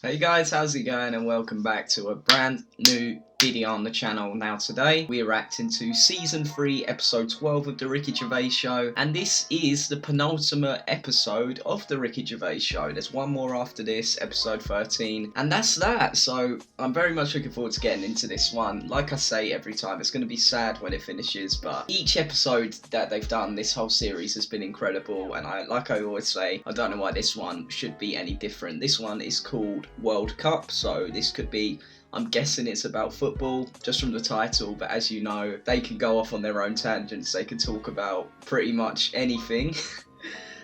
Hey guys, how's it going, and welcome back to a brand new video on the channel. Now today we are reacting to season 3 episode 12 of the Ricky Gervais show, and this is the penultimate episode of the Ricky Gervais show. There's one more after this, episode 13, and that's that. So I'm very much looking forward to getting into this one. Like I say every time, it's going to be sad when it finishes, but each episode that they've done this whole series has been incredible, and like I always say, I don't know why this one should be any different. This one is called World Cup, so this could be, I'm guessing it's about football just from the title, but as you know, they can go off on their own tangents. They can talk about pretty much anything.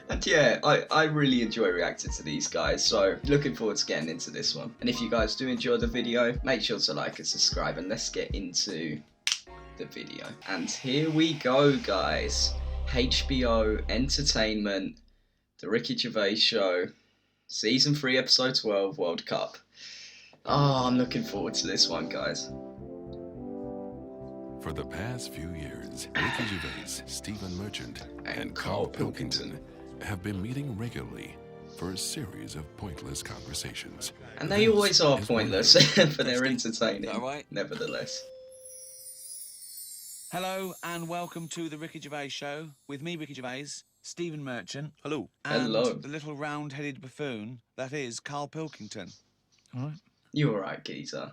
And yeah, I really enjoy reacting to these guys, so looking forward to getting into this one. And if you guys do enjoy the video, make sure to like and subscribe, and let's get into the video. And here we go, guys. HBO Entertainment, The Ricky Gervais Show, Season 3, Episode 12, World Cup. Oh, I'm looking forward to this one, guys. For the past few years, Ricky Gervais, Stephen Merchant, and Carl Pilkington have been meeting regularly for a series of pointless conversations. And they always are pointless, but they're entertaining, nevertheless. Hello and welcome to the Ricky Gervais Show with me, Ricky Gervais, Stephen Merchant. Hello. And Hello. the little round-headed buffoon that is Carl Pilkington. All right. You alright, geezer?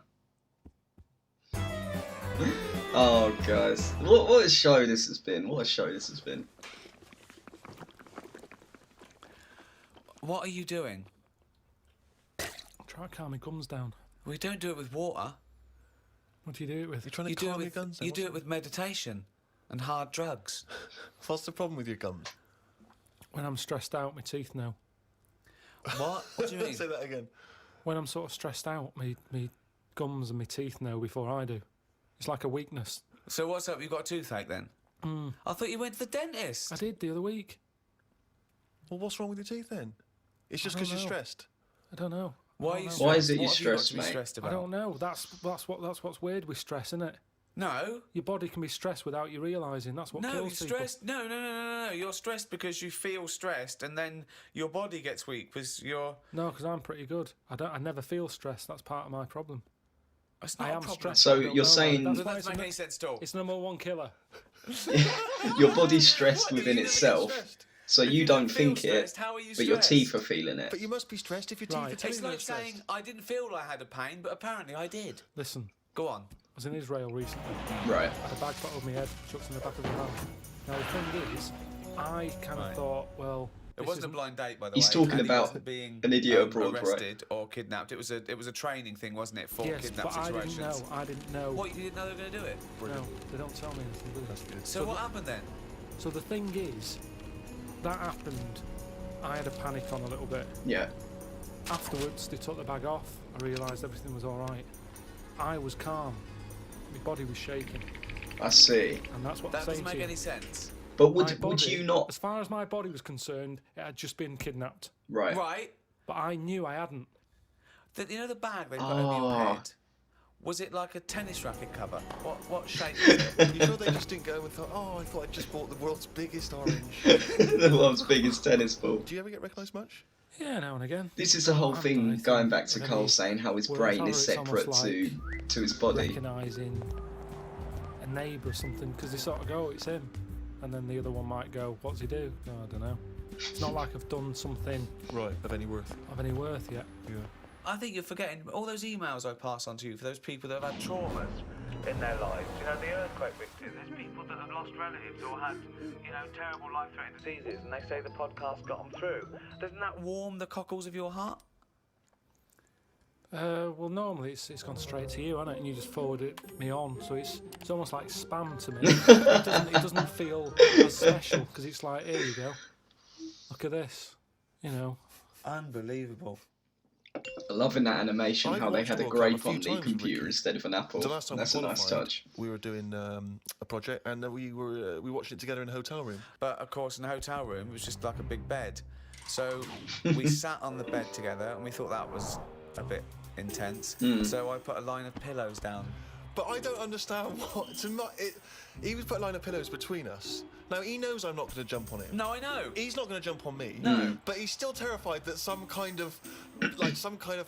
Oh, guys. What a show this has been. What a show this has been. What are you doing? Try to calm my gums down. We don't do it with water. What do you do it with? You're trying You to do it calm your with, guns down. you do it with meditation and hard drugs. What's the problem with your gums? When I'm stressed out, my teeth know. What? What do you mean? Say that again. When I'm sort of stressed out, me gums and my teeth know before I do. It's like a weakness. So what's up? You got a toothache then? I thought you went to the dentist. I did the other week. Well, what's wrong with your teeth then? It's just I because don't you're know. stressed. I don't know. Why are you? Why is it What you're have stressed, you got to be mate? stressed I about? don't know. That's what's weird with stress, isn't it? No. Your body can be stressed without you realising. That's what No, you're kills people. stressed. No. You're stressed because you feel stressed, and then your body gets weak because you're. No, because I'm pretty good. I never feel stressed. That's part of my problem. It's not I a am problem. stressed. So I don't you're know saying- about it. That That's doesn't why make any sense at all. it's number one killer. Your body's stressed What? within You never get itself, stressed? so If you don't feel think it, stressed, how are you but your stressed? teeth are feeling it. But you must be stressed if your teeth Right. are telling It's you like you're stressed. saying I didn't feel I had a pain, but apparently I did. Listen, Go on. I was in Israel recently. Right. I had a bag put over my head, chucked in the back of the van. Now the thing is, I kind of thought, well, It this wasn't a isn't- blind date, by the He's way. talking and he about wasn't being an idiot abroad, right? arrested or kidnapped. It was a training thing, wasn't it, for Yes, kidnap but I situations? didn't know. What, you didn't know they were going to do it? No, they don't tell me anything, do they? That's good. So what happened then? So the thing is, that happened. I had a panic on a little bit. Yeah. Afterwards, they took the bag off. I realised everything was all right. I was calm. My body was shaking, I see. and that's what That I'm doesn't saying make to you. any sense. But My would body, you not? As far as my body was concerned, it had just been kidnapped. Right. Right? But I knew I hadn't. You know the bag they've got over your Oh. head? Was it like a tennis racket cover? What shape was it? You know they just didn't go and thought, oh, I thought I just bought the world's biggest orange. The world's biggest tennis ball. Do you ever get recognised much? Yeah, now and again. This is the whole I thing, don't know, going back to I Cole mean, saying how his well, brain is it's almost separate like to his body. Recognising a neighbour or something, because they sort of go, it's him, and then the other one might go, what's he do? Oh, I don't know. It's not like I've done something Right, of any worth. of any worth yet. Yeah. I think you're forgetting all those emails I pass on to you for those people that have had traumas in their lives. You know, the earthquake victims. There's people that have lost relatives or had, terrible life-threatening diseases, and they say the podcast got them through. Doesn't that warm the cockles of your heart? Well, normally it's gone straight to you, hasn't it? And you just forward it me on, so it's almost like spam to me. It doesn't feel as special, because it's like, here you go, look at this, you know. Unbelievable. Loving that animation, I've how they watched had a World Cup a grape few on the times, computer Ricky. instead of an apple. The last time That's we a nice qualified, touch. we were doing a project and we watched it together in a hotel room. But of course, in the hotel room, it was just like a big bed. So we sat on the bed together, and we thought that was a bit intense. So I put a line of pillows down. But I don't understand what He was put a line of pillows between us. Now, he knows I'm not going to jump on him. No, I know. He's not going to jump on me. No. But he's still terrified that some kind of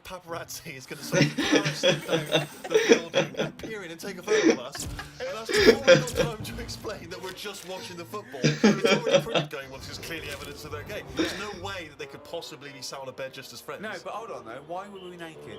paparazzi is going to sort of blast him down the building and peer in and take a photo of us. And us before we've got time to explain that we're just watching the football. It's already printed going, well, this is clearly evidence of their game. There's no way that they could possibly be sat on a bed just as friends. No, but hold on though. Why were we naked?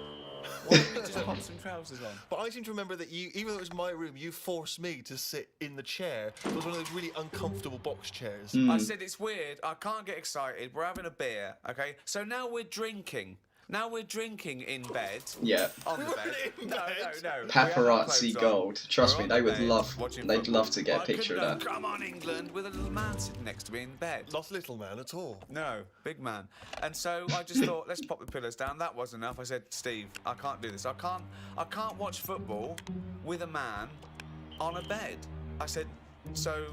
Why didn't we just pop some trousers on? But I seem to remember that you, even though it was my room, you forced me to sit in the chair. It was one of those really uncomfortable box chairs. I said it's weird. I can't get excited. We're having a beer, okay? So now we're drinking. Now we're drinking in bed. Yeah. On the We bed. weren't in No. bed. We had our Paparazzi clothes on. gold. Trust We're me, on they the would bed love. watching They'd football. love to get I a picture of couldn't that. go, Come on, England, with a little man sitting next to me in bed. Not little man at all. No, big man. And so I just thought, let's pop the pillows down. That wasn't enough. I said, Steve, I can't do this. I can't watch football with a man on a bed. I said, so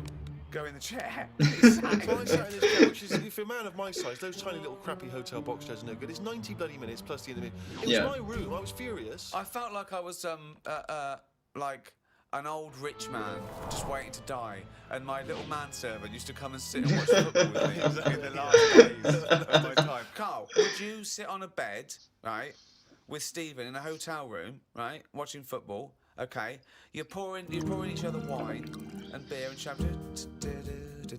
go in the chair. So I sat in this chair, which is, for a man of my size, those tiny little crappy hotel box chairs are no good. It's 90 bloody minutes plus the end of it. It was Yeah. my room. I was furious. I felt like I was like an old rich man just waiting to die, and my little manservant used to come and sit and watch football with me in the last days of my time. Carl, would you sit on a bed, right, with Stephen in a hotel room, right, watching football? Okay, you're pouring each other wine and beer and champagne.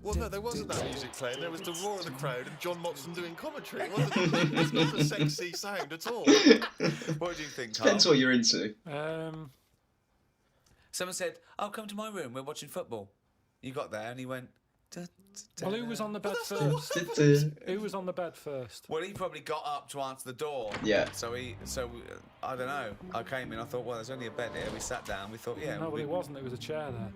Well, no, there wasn't that music playing. There was the roar of the crowd and John Motson doing commentary. It's not a sexy sound at all. What do you think, Carl? Depends what you're into. Someone said, "Oh, come to my room. We're watching football." You got there, and he went. Well, who was on the bed that's not first? Who was on the bed first? Well, he probably got up to answer the door. Yeah. So I don't know. I came in. I thought, well, there's only a bed here. We sat down. We thought, yeah. No, well, it wasn't. There was a chair there.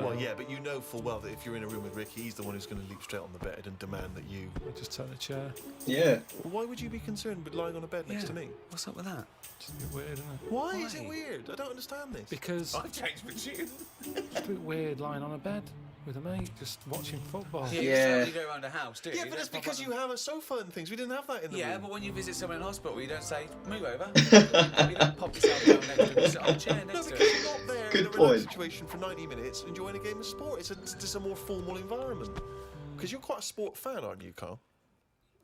Well, yeah, but you know full well that if you're in a room with Ricky, he's the one who's going to leap straight on the bed and demand that you... I just took the chair. Yeah. Well, why would you be concerned with lying on a bed next to me? What's up with that? It's a bit weird, isn't it? Why is it weird? I don't understand this. Because I've changed my tune. it's a bit weird lying on a bed with a mate just watching football. Yeah. Yeah. You go around a house, do you? Yeah, You but it's don't pop because on you have a sofa and things. We didn't have that in the Yeah, room. but when you visit someone in hospital, you don't say, move over. You don't pop yourself down next to him. You sit on a chair No, next to because him. you're not there Good in a relaxed point. situation for 90 minutes enjoying a game of sport. It's just a more formal environment. Because you're quite a sport fan, aren't you, Carl?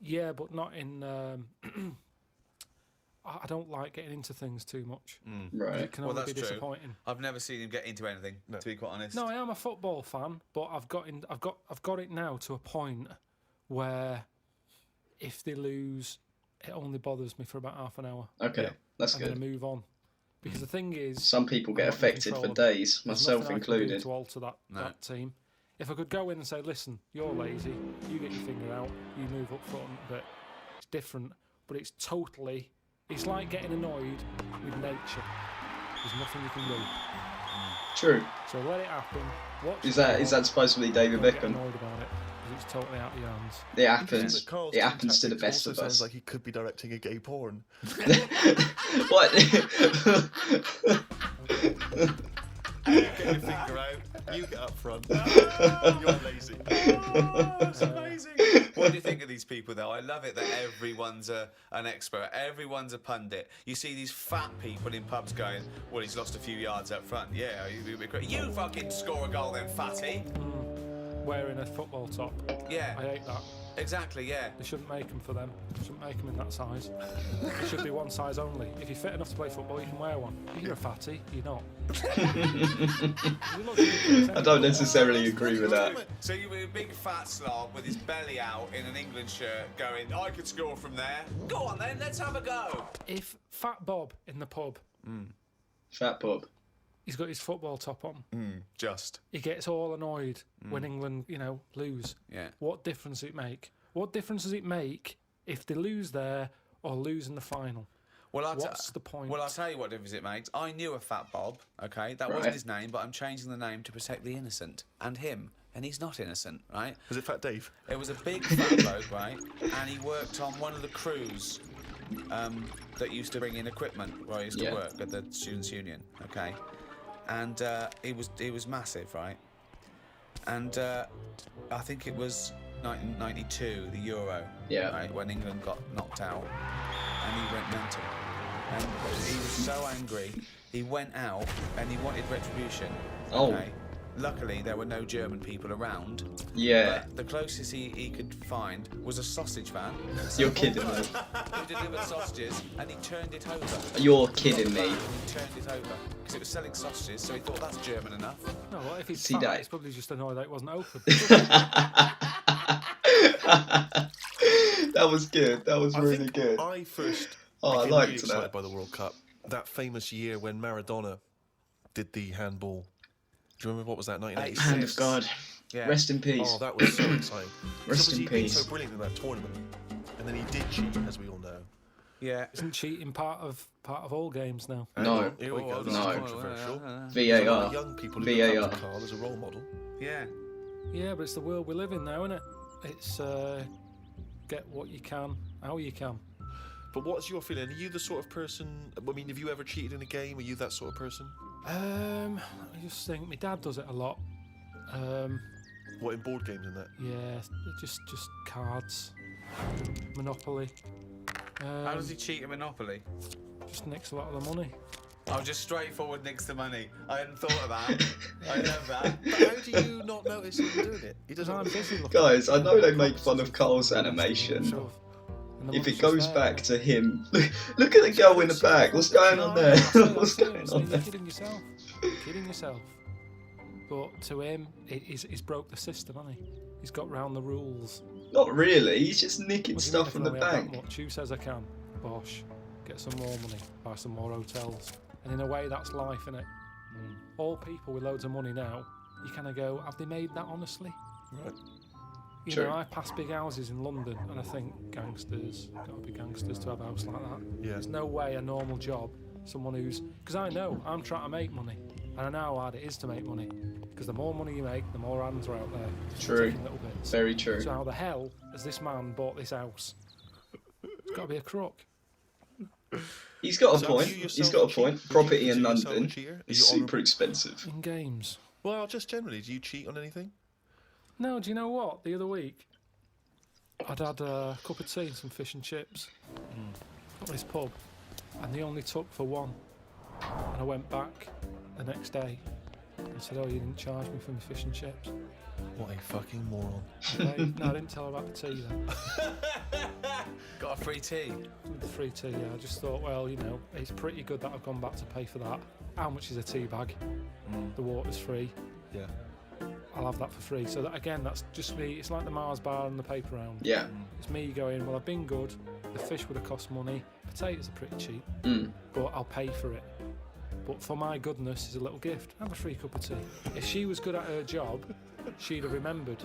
Yeah, but not in. I don't like getting into things too much. Right. It can Well, only that's be true. disappointing. I've never seen him get into anything, to be quite honest. No, I am a football fan, but I've got it now to a point where if they lose, it only bothers me for about half an hour. Okay, that's I'm going good. to move on. Because the thing is, Some people get I'm not in affected control for of it. days, There's myself nothing I can do included. to alter that, No. that team. If I could go in and say, listen, you're lazy, you get your finger out, you move up front, but it's different. But it's like getting annoyed with nature. There's nothing you can do. True. So let it happen. Watch Is the that sport, supposed to be David don't get Beckham? annoyed about it, because it's totally out of your hands. It happens. That Carl's It happens to the tactics best also of us. sounds like he could be directing a gay porn. What? You get your finger out, you get up front. You're lazy. That's amazing. What do you think of these people, though? I love it that everyone's an expert. Everyone's a pundit. You see these fat people in pubs going, well, he's lost a few yards up front. Yeah, you fucking score a goal then, fatty. Wearing a football top. Yeah, I hate that. exactly, yeah. They shouldn't make them for them. They shouldn't make them in that size. It should be one size only. If you're fit enough to play football, you can wear one. If you're a fatty, you're not. I don't necessarily agree with that. So you were a big fat slob with his belly out in an England shirt going, I could score from there. Go on then, let's have a go. If Fat Bob in the pub, Fat Bob. he's got his football top on, Just. he gets all annoyed when England, lose. Yeah. What difference does it make? What difference does it make if they lose there or lose in the final? Well, What's the point? Well, I'll tell you what difference it makes. I knew a Fat Bob, okay? That Right. wasn't his name, but I'm changing the name to protect the innocent and him. And he's not innocent, right? Was it Fat Dave? It was a big fat bloke, right? And he worked on one of the crews that used to bring in equipment where I used to Yeah. work at the Students' Union, okay? And he was massive, right? And I think it was 1992, the Euro, Yeah. right, when England got knocked out, and he went mental. And he was so angry, he went out and he wanted retribution. Oh. Okay? Luckily, there were no German people around. Yeah. But the closest he could find was a sausage van. You're kidding me. Who delivered sausages, and he turned it over. You're kidding me. He turned it over because it was selling sausages, so he thought that's German enough. No, what if he's See fat? that? He's probably just annoyed that it wasn't open. That was good. That was I really think good. I first Oh, I became liked really excited that. by the World Cup. That famous year when Maradona did the handball. Do you remember what was that? 1986. Hand of God. Yeah. Rest in peace. Oh, that was so exciting. Rest in He'd been peace. so brilliant in that tournament, and then he did cheat, as we all know. Yeah. Isn't cheating part of all games now? No. Here we go. This No. is controversial. VAR. A lot of young people who look up to Carl as a role model. Yeah. Yeah, but it's the world we live in now, isn't it? It's get what you can, how you can. But what's your feeling? Are you the sort of person? I mean, have you ever cheated in a game? Are you that sort of person? I just think my dad does it a lot. What, in board games and that? Yeah, just cards, Monopoly. How does he cheat at Monopoly? Just nicks a lot of the money. Oh, just straightforward next to money. I hadn't thought of that. I love that. But how do you not notice him doing it? He Because doesn't. I'm busy looking. Guys, I know they make fun of Carl's animation. Shove. And the If money's it goes just there. back to him, look at the girl in the back. What's going on there? What's going on You're there? kidding yourself. Kidding yourself. But to him, he's broke the system, hasn't he? He's got round the rules. Not really. He's just nicking What do you stuff mean from I the can only have that bank. much? Who says I can? Bosh. Get some more money. Buy some more hotels. And in a way, that's life, innit? All people with loads of money now, you kind of go, have they made that honestly? Right. You True. know, I pass big houses in London, and I think gangsters, gotta be gangsters to have a house like that. Yeah. There's no way a normal job, someone who's, because I know I'm trying to make money, and I know how hard it is to make money. Because the more money you make, the more hands are out there. True. Taking little bits. Very true. So how the hell has this man bought this house? It's got to be a crook. He's got a So point. you He's yourself got a cheat? point. Would you Property in consider yourself a London cheater? Are is you super honourable? expensive. In games. Well, just generally, do you cheat on anything? No, do you know what? The other week, I'd had a cup of tea and some fish and chips at this pub, and they only took for one. And I went back the next day and said, "Oh, you didn't charge me for my fish and chips." What a fucking moron. Okay. No, I didn't tell her about the tea then. Got a free tea. The free tea, yeah. I just thought, well, you know, it's pretty good that I've gone back to pay for that. How much is a tea bag? The water's free. Yeah. I'll have that for free. So that, again, that's just me. It's like the Mars bar and the paper round. Yeah. It's me going, well, I've been good. The fish would have cost money. Potatoes are pretty cheap, Mm. but I'll pay for it. But for my goodness, is a little gift. Have a free cup of tea. If she was good at her job, she'd have remembered.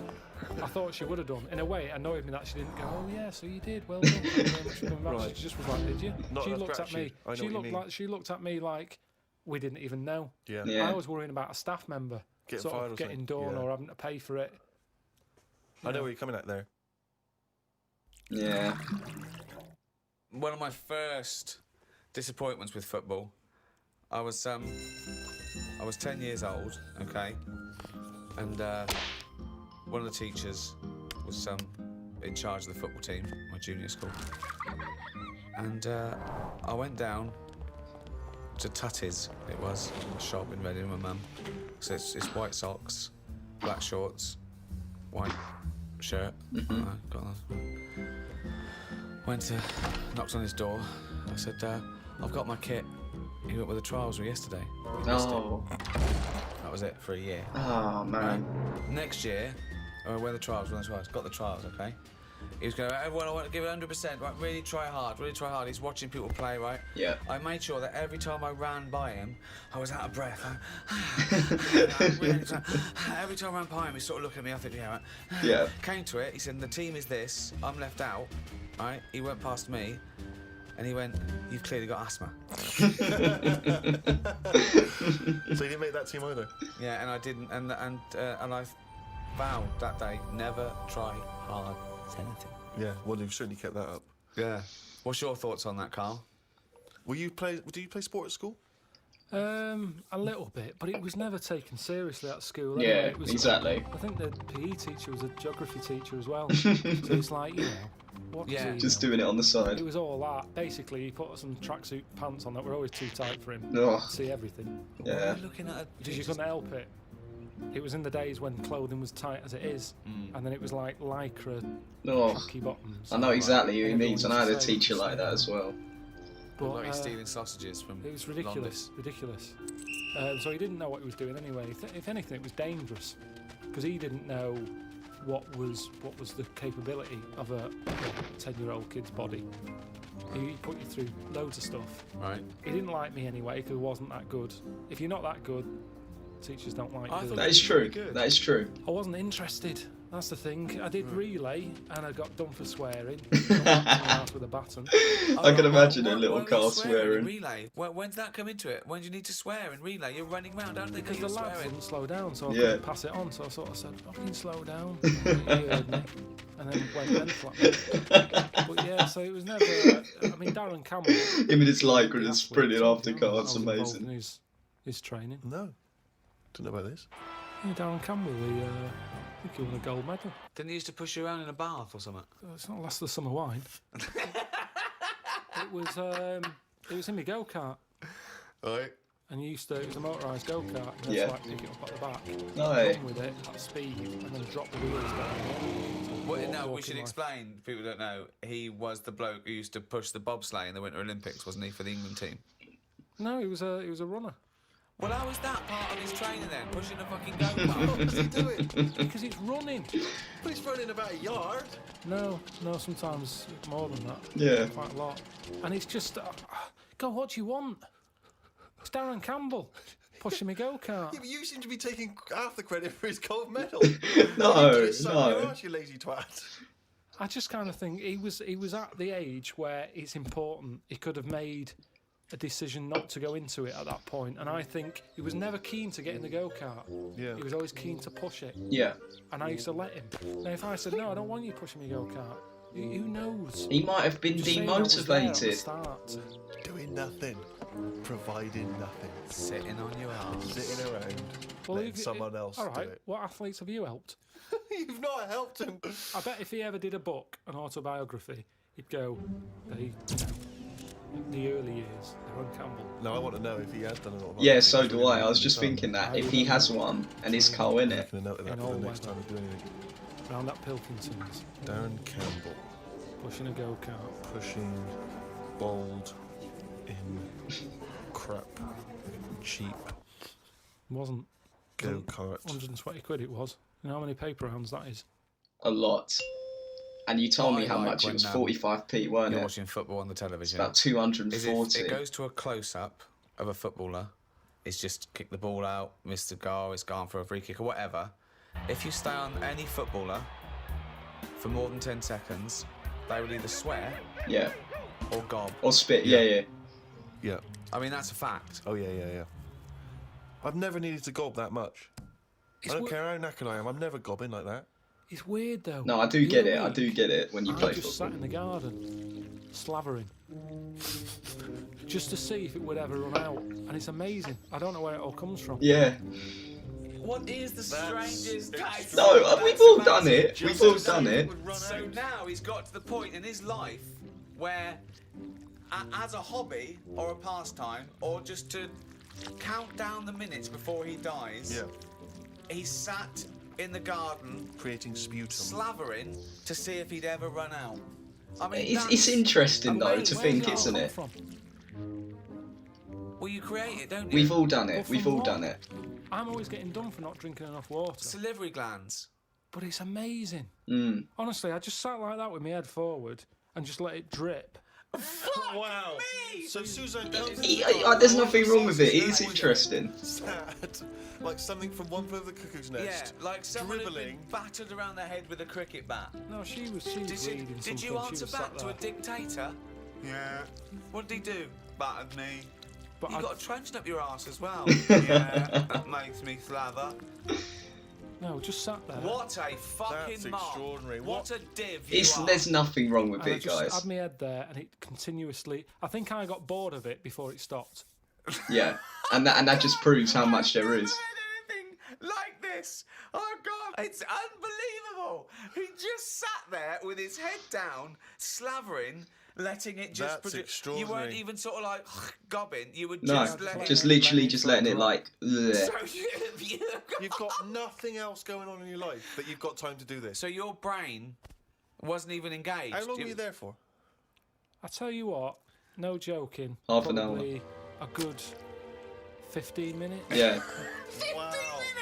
I thought she would have done. In a way, it annoyed me that she didn't go, "Oh yeah, so you did. Well done. Thank you very much for coming back." Right. She just was like, "Did you?" Not She enough looked at me. gratitude. I know She what you looked mean. like she looked at me like we didn't even know. Yeah. Yeah. I was worrying about a staff member Getting sort fired or of getting something. done Yeah. or having to pay for it. I know where you're coming at there. Yeah. One of my first disappointments with football, I was 10 years old, okay, and one of the teachers was in charge of the football team, my junior school, and I went down to Tutty's, it was, a shop in Reading with my mum. So it's white socks, black shorts, white shirt. Got that. Went to, knocked on his door. I said, I've got my kit. He went with the trials yesterday. We missed it. Oh. That was it for a year. Oh man. Next year, when the trials, got the trials, okay? He was going, everyone, I want to give it 100%, right? Really try hard, really try hard. He's watching people play, right? Yeah. I made sure that every time I ran by him, I was out of breath. Every time I ran by him, he sort of looked at me, I think, yeah, right. Yeah. Came to it, he said, the team is this, I'm left out, right? He went past me, and he went, you've clearly got asthma. So you didn't make that team either? Yeah, and I didn't, and I vowed that day, never try hard at anything. Yeah, well, you've certainly kept that up. Yeah. What's your thoughts on that, Carl? Do you play sport at school? A little bit, but it was never taken seriously at school. Yeah, Anyway. It was, exactly. I think the PE teacher was a geography teacher as well. So it's like, you know, what Yeah. does he Just know? doing it on the It side. was all that. Basically, he put some tracksuit pants on that were always too tight for him. Oh. See everything. Yeah. Looking at Because you couldn't help it. It was in the days when clothing was tight as it is, and then it was like lycra, Oh, tracky bottoms. I know exactly who he And means, and I everyone had a used to teacher say like that as well. But, Like he's stealing sausages from it was ridiculous, ridiculous. So he didn't know what he was doing anyway. If anything, it was dangerous because he didn't know what was the capability of a 10-year-old kid's body. He put you through loads of stuff. Right. He didn't like me anyway because I wasn't that good. If you're not that good, teachers don't like you. do they? That is true. That is true. I wasn't interested. That's the thing. I did relay and I got done for swearing. Got whacked in the arse with a baton. I can imagine a little Carl swearing. Relay. When's that come into it? When do you need to swear in relay? You're running around, aren't they? Because the lads swearing. wouldn't slow down, so I Yeah. couldn't pass it on. So I sort of said, "Fucking slow down." He heard me, and then went then flat. But yeah, so it was never. I mean, Darren Campbell. Him and his lycra the is athlete, sprinting so, after you know, Carl. I It's was involved amazing. in his training. No. Don't know about this. Yeah, Darren Campbell, I think he won a gold medal. Didn't he used to push you around in a bath or something? It's not last of the summer wine. It was in my go kart, Right. and it was a motorised go kart. And Yeah. yeah. Like pick it up at the back, No. run with it at speed, and then drop the wheels down. Well, no, we Walking should life. explain. People don't know. He was the bloke who used to push the bobsleigh in the Winter Olympics, wasn't he, for the England team? No, he was a runner. Well, how was that part of his training then? Pushing a fucking go-kart? What's he doing? Because it's running. But he's running about a yard. No, sometimes more than that. Yeah. Quite a lot. And it's just, go, what do you want? It's Darren Campbell pushing me go-kart. Yeah, but you seem to be taking half the credit for his gold medal. No, You just suck your no. arse, you lazy twat. I just kind of think he was at the age where it's important. He could have made a decision not to go into it at that point, and I think he was never keen to get in the go-kart. Yeah. He was always keen to push it, Yeah. and I used to let him. Now, if I said, no, I don't want you pushing me go-kart, who knows? He might have been Just saying I was there at the demotivated. start. Doing nothing. Providing nothing. Sitting on your arse. Sitting around. Well, letting someone else all do right, it. what athletes have you helped? You've not helped him. I bet if he ever did a book, an autobiography, he'd go, the early years, Darren Campbell. No, I want to know if he has done a lot of Yeah, so do I. I was just thinking that if he has one and it's Carl in it. Making a note of that In for all the next weather. time we do anything. Round at Pilkington's, Darren Campbell pushing a go-kart. pushing bald in crap cheap Wasn't. go kart. 120 quid it was. You know how many paper rounds that is? A lot. And you told me I how like much it when, was 45p, weren't You're it? watching football on the television. About Is 240. it goes to a close-up of a footballer. It's just kick the ball out, missed the goal, it's gone for a free kick or whatever. If you stay on any footballer for more than 10 seconds, they will either swear Yeah. or gob. Or spit, yeah. Yeah. I mean, that's a fact. Oh yeah. I've never needed to gob that much. It's I don't we- care how knackered I am. I'm never gobbing like that. It's weird though. No, I do The get other it. I week, do get it when you I play just football. sat in the garden, slavering, just to see if it would ever run out. And it's amazing. I don't know where it all comes from. Yeah. What is the strangest case? No, we've all done it. We've all done it. So now he's got to the point in his life where, as a hobby or a pastime, or just to count down the minutes before he dies, Yeah. he sat in the garden Creating sputum. slavering to see if he'd ever run out. I mean, It's that's interesting though to amazing. think, Where's isn't all it? come Well, you create it, don't you? We've all done Well, it. We've from all what? done it. from? I'm always getting done for not drinking enough water. Salivary glands. But it's amazing. Mm. Honestly, I just sat like that with my head forward and just let it drip. Wow. So Suzanne, There's nothing wrong with it. It is interesting. sad. Like something from One Flew Over the Cuckoo's Nest. Yeah, like someone who'd been dribbling. battered around the head with a cricket bat. No, she was Did reading you, something. did you she answer was back sat to a there. dictator? Yeah. What did he do? Battered me. But You I- got a truncheon up your arse as well. Yeah, that makes me slather. No, just sat there. What a fucking That's mark. extraordinary. What a div you are. There's nothing wrong with And I it, just guys. had my head there, and it continuously. I think I got bored of it before it stopped. Yeah, and that just proves how much there is. Never had anything like this. Oh God, it's unbelievable. He just sat there with his head down, slavering, letting it just That's You extraordinary. weren't even sort of like gobbing. You would No, just let just it. literally just letting it like. bleh. So You've got nothing else going on in your life that you've got time to do this. So your brain wasn't even engaged. How long were you there for? I tell you what, no joking. Half an hour. Probably a good 15 minutes. Yeah. 15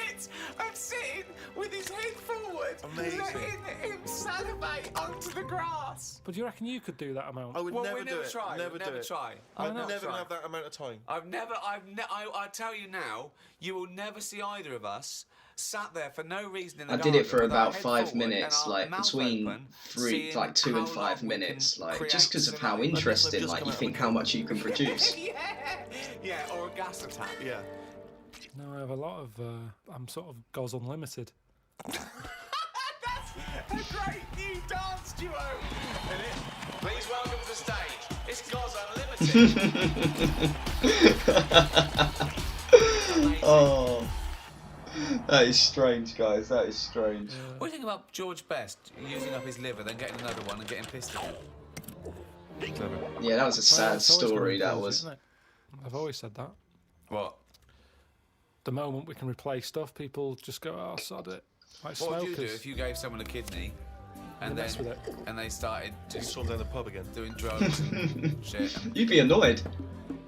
minutes of sitting with his head forward, Amazing. letting him salivate onto the grass. But do you reckon you could do that amount? I would Well, never we do never it. try. Never we do never it. try. Why I've not? Never tried. gonna have that amount of time. I tell you now, you will never see either of us sat there for no reason in the I did it garden for with our about head 5 forward minutes, and our like mouth between open, 2 seeing and how 5 long we minutes, can like create just because of how tonight. interesting, just like come you out think of how the much you can produce. yeah, or a gas attack. Yeah. No, I have a lot of. I'm sort of Goz Unlimited. That's a great new dance duo. Isn't it? Please welcome to the stage. It's Goz Unlimited. Amazing. Oh, that is strange, guys. That is strange. What do you think about George Best using up his liver, then getting another one and getting pissed again? Yeah, that was a sad It's always story. gonna That cause it, was. isn't it? I've always said that. What? The moment we can replace stuff, people just go, "Oh, sod it." Like What would you smokers. do if you gave someone a kidney and They mess with it. they started You just saw them down the pub again. doing drugs and shit? And You'd be annoyed.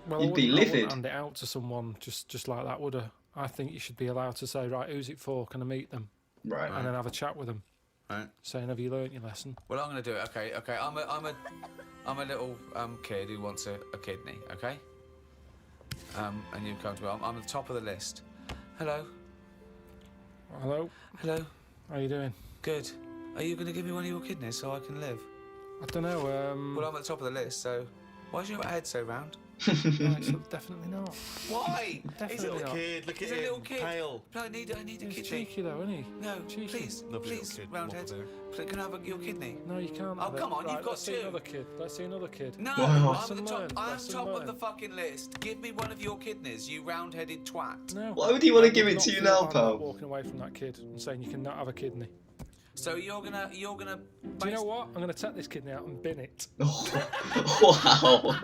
Well, You'd be I wouldn't livid. hand it out to someone just like that, would I? I think you should be allowed to say, right, who's it for? Can I meet them? Right. And then have a chat with them, right. saying, have you learnt your lesson? Well, I'm gonna do it. Okay. I'm a little kid who wants a kidney. Okay. And you come to me. I'm at the top of the list. Hello. Hello, Hello. how you doing? Good. Are you gonna give me one of your kidneys so I can live? I don't know. Well, I'm at the top of the list, so why's your head so round? Right, so definitely not. Why? Definitely not. Kid, look He's at a him. little kid. Pale. No, I need a He's kidney. cheeky though, isn't he? No, Cheeky. please, Lovely little please, kid. roundhead. What Please, can I have your kidney? No, you can't. Oh, have it. come on, you've Right, got let's see two. another kid. Let's see another kid. No, Wow. I'm Lesson at the top. learned, I'm lesson top of the learned. fucking list. Give me one of your kidneys, you round-headed twat. No. Why would he want to I give would it not to you feel now, bad pal? about walking away from that kid and saying you cannot have a kidney. So you're gonna. Do you know what? I'm going to take this kidney out and bin it. Wow.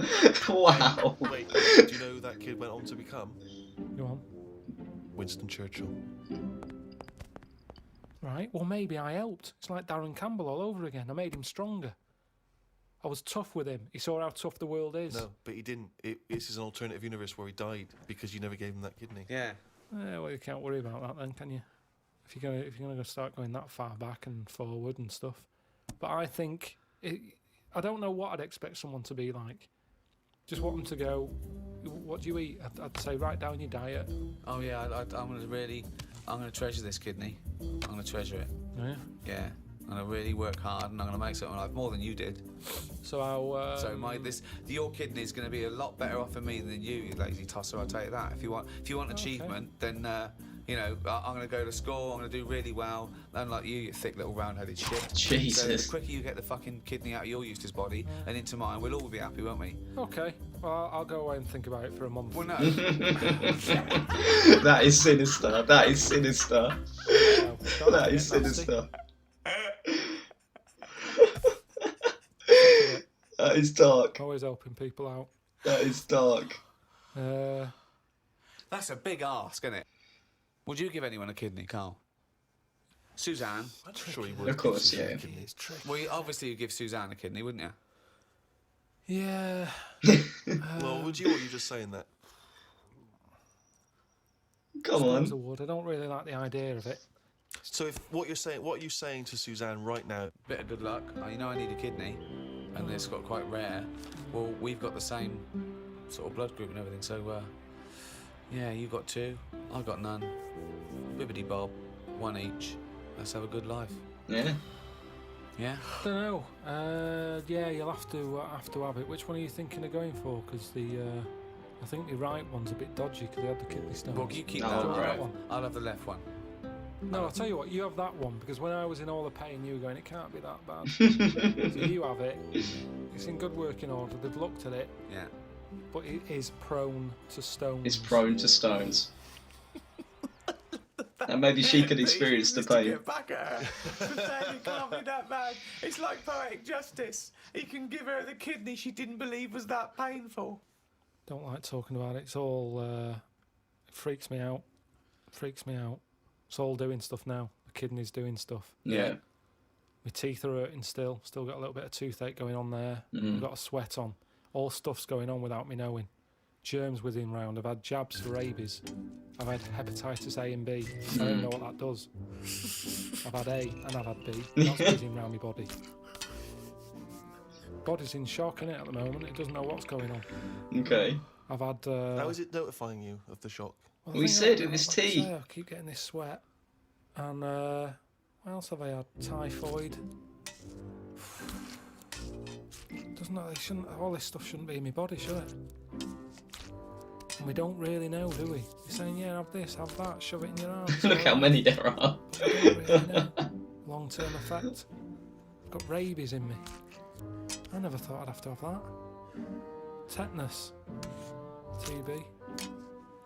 Wow. Wait, do you know who that kid went on to become? Go on. Winston Churchill. Right, well, maybe I helped. It's like Darren Campbell all over again. I made him stronger. I was tough with him. He saw how tough the world is. No, but he didn't. This is an alternative universe where he died because you never gave him that kidney. Yeah. Well, you can't worry about that then, can you? If you're gonna start going that far back and forward and stuff. But I think I don't know what I'd expect someone to be like. Just want them to go, what do you eat? I'd say write down your diet. Oh yeah. I'm gonna treasure this kidney. I'm gonna treasure it. Yeah. Yeah. I'm gonna really work hard, and I'm gonna make something like more than you did. So I'll. So your kidney is gonna be a lot better off for me than you lazy tosser. I'll tell you that. If you want achievement, then I'm gonna go to school. I'm gonna do really well. Unlike you thick little round-headed shit. So the Jesus. quicker you get the fucking kidney out of your Eustace body and into mine, we'll all be happy, won't we? Okay. Well, I'll go away and think about it for a month. Well, no. That is sinister. That is sinister. No, That is get nasty. sinister. That is dark. Always helping people out. That is dark. That's a big ask, isn't it? Would you give anyone a kidney, Carl? Suzanne? I'm sure he would. Of course, yeah. It's tricky. Well, obviously you'd give Suzanne a kidney, wouldn't you? Yeah. Well, would you, or are you just saying that? Come Suppose I on. would. I don't really like the idea of it. So if what are you saying to Suzanne right now? Bit of good luck. You know I need a kidney, and it's got quite rare. Well, we've got the same sort of blood group and everything, so yeah, you got two, I got none. Bibbidi bob, one each. Let's have a good life. Yeah. Yeah. Don't know. Yeah, you'll have to have it. Which one are you thinking of going for? Because I think the right one's a bit dodgy because they had the kidney stones. Well, you keep Oh, that one. right. one. I'll have the left one. No, I'll tell you what. You have that one because when I was in all the pain, you were going, it can't be that bad. So you have it. It's in good working order. They've looked at it, Yeah. but it is prone to stones. It's prone to stones. And maybe she could But experience he the used to pain. get back at her for saying it can't be that bad. It's like poetic justice. He can give her the kidney she didn't believe was that painful. Don't like talking about it. It's all it freaks me out. Freaks me out. It's all doing stuff now. The kidney's doing stuff. Yeah. My teeth are hurting still. Still got a little bit of toothache going on there. Mm. I've got a sweat on. All stuff's going on without me knowing. Germs whizzing round. I've had jabs for rabies. I've had hepatitis A and B. I don't know what that does. I've had A and I've had B. That's whizzing round my body. Body's in shock, innit, at the moment. It doesn't know what's going on. Okay. I've had... How is it notifying you of the shock? well, We the thing said I- it was like I tea. say, I keep getting this sweat. And what else have I had? Typhoid. Doesn't it? Shouldn't, all this stuff shouldn't be in my body, should it? And we don't really know, do we? You're saying, yeah, have this, have that, shove it in your arm. it's Look how alright. many there are. We don't really know. Long-term effect. I've got rabies in me. I never thought I'd have to have that. Tetanus. TB.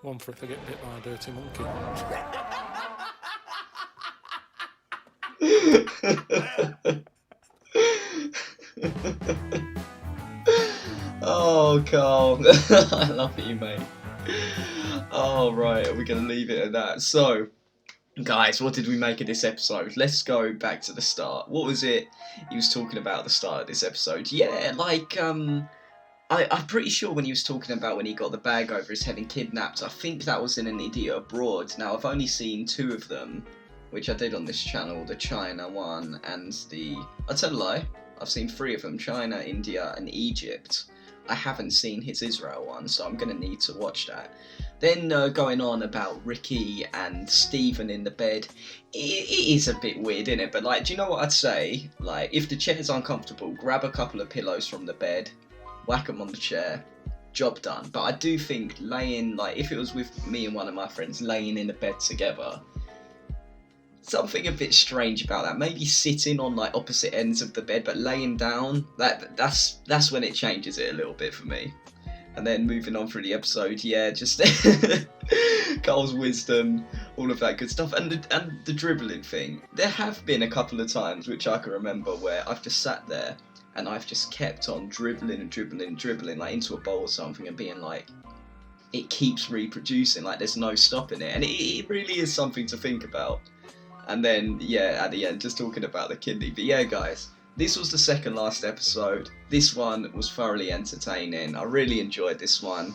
One for if I get bit by a dirty monkey. Oh, Carl. I love you, mate. Oh, right. We're going to leave it at that. So, guys, what did we make of this episode? Let's go back to the start. What was it he was talking about at the start of this episode? Yeah, like, I'm pretty sure when he was talking about when he got the bag over his head and kidnapped, I think that was in An Idiot Abroad. Now, I've only seen 2 of them, which I did on this channel, the China one and the... I'll tell a lie, I've seen 3 of them, China, India and Egypt. I haven't seen his Israel one, so I'm going to need to watch that. Then going on about Ricky and Stephen in the bed, it is a bit weird, isn't it? But, like, do you know what I'd say? Like, if the chair's uncomfortable, grab a couple of pillows from the bed, whack them on the chair, job done. But I do think laying, like, if it was with me and one of my friends laying in the bed together, something a bit strange about that. Maybe sitting on, like, opposite ends of the bed, but laying down, that's when it changes it a little bit for me. And then moving on through the episode, yeah, just Carl's wisdom, all of that good stuff, and the dribbling thing. There have been a couple of times, which I can remember, where I've just sat there and I've just kept on dribbling, like into a bowl or something, and being like, it keeps reproducing, like there's no stopping it, and it really is something to think about. And then, yeah, at the end, just talking about the kidney. But yeah, guys, this was the second last episode. This one was thoroughly entertaining. I really enjoyed this one.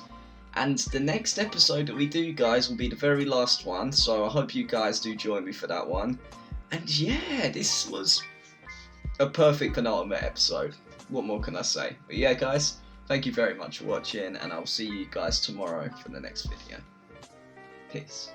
And the next episode that we do, guys, will be the very last one. So I hope you guys do join me for that one. And yeah, this was a perfect penultimate episode. What more can I say? But yeah, guys, thank you very much for watching. And I'll see you guys tomorrow for the next video. Peace.